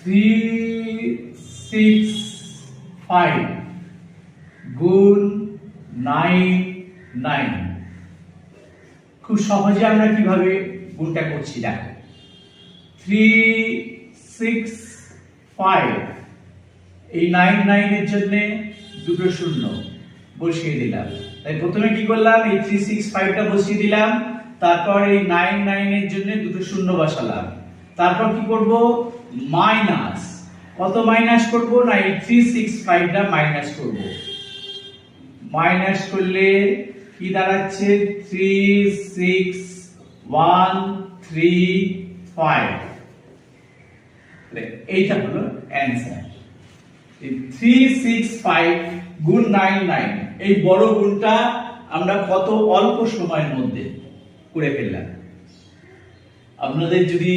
365 গুণ 99। খুব সহজে আমরা কিভাবে গুণটা করছি দেখো, 365 এই 99 এর জন্য দুটো শূন্য বসিয়ে দিলাম। তাই প্রথমে কি করলাম, এই 365 টা বসিয়ে দিলাম, তারপর এই 99 এর জন্য দুটো শূন্য বসালাম, তারপর কি করব, মাইনাস, কত মাইনাস করব না এই 365 টা মাইনাস করব। মাইনাস করলে কি দাঁড়াচ্ছে, 36135। এইটা হলো অ্যানসার। 365 গুণ 99 এই বড় গুণটা আমরা কত অল্প সময়ের মধ্যে করে ফেললাম। আপনাদের যদি